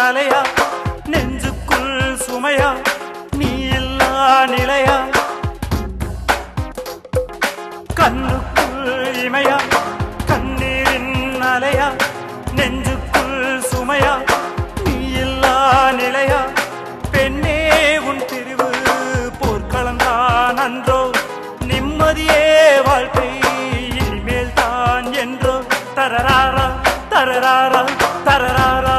அலையா நெஞ்சுக்குள் சுமையா நீ இல்லா நிலையா கண்ணுக்குள் இமையா கண்ணீரின் அலையா நெஞ்சுக்குள் சுமையா நீ இல்லா நிலையா பெண்ணே உன் பிரிவு போர்க்களந்தான் அன்றோ நிம்மதியே வாழ்க்கை இனிமேல் தான் என்றோ தரராரா தரராரா தரராரா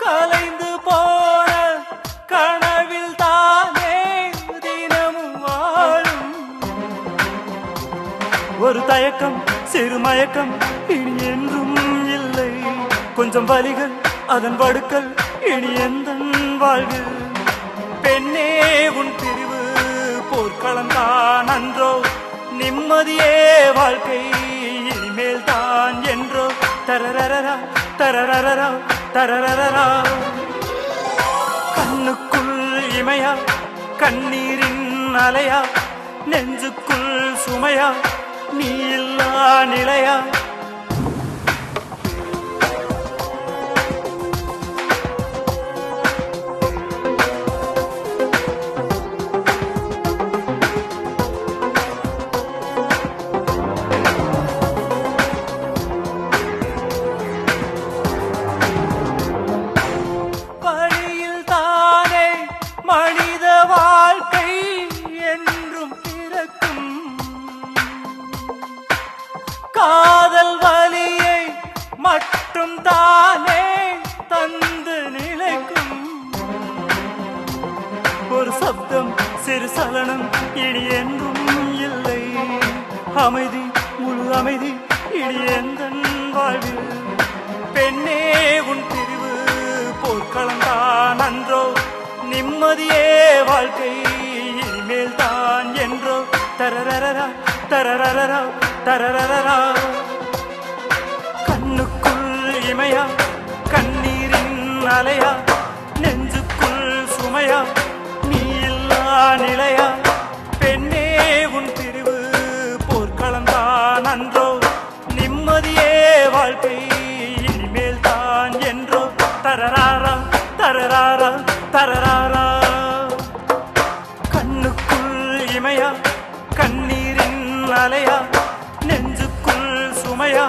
கலைந்து போன கனவில் தானே தினமும் வாழும் ஒரு தயக்கம் சிறு மயக்கம் இனி என்றும் இல்லை கொஞ்சம் வலிகள் அதன் வடுக்கள் இனி எந்த வாழ்வில் பெண்ணே உன் பிரிவு போர்க்களந்தான் அன்றோ நிம்மதியே வாழ்க்கை இனிமேல் தான் என்றோ தரரரரா தரரரரா தரரரரா கண்ணுக்குள் இமையா கண்ணீரின் அலையா நெஞ்சுக்குள் சுமையா நீ இல்லா நிலையா மனித வாழ்க்கை என்றும் பிறக்கும் காதல் வலியை மட்டும் தானே தந்து நிலைக்கும் ஒரு சப்தம் சிறு சலனம் இனி என்றும் இல்லை அமைதி முழு அமைதி இனி எந்த வாழ்வில் பெண்ணே உன் பிரிவு போர்க்களந்தான் அன்றோ நிம்மதியே வாழ்க்கை இனிமேல் தான் என்றோ தரரரரா தரரரரா தரரரரா கண்ணுக்குள் இமையா கண்ணீரின் அலையா நெஞ்சுக்குள் சுமையா நீ இல்லா நிலையா பெண்ணே உன் பிரிவு போர்க்களந்தான் அன்றோ நிம்மதியே வாழ்க்கை இனிமேல் தான் என்றோ தரராரா தரராரா தரராரா கண்ணுக்குள் இமையா கண்ணீரின் அலையா நெஞ்சுக்குள் சுமையா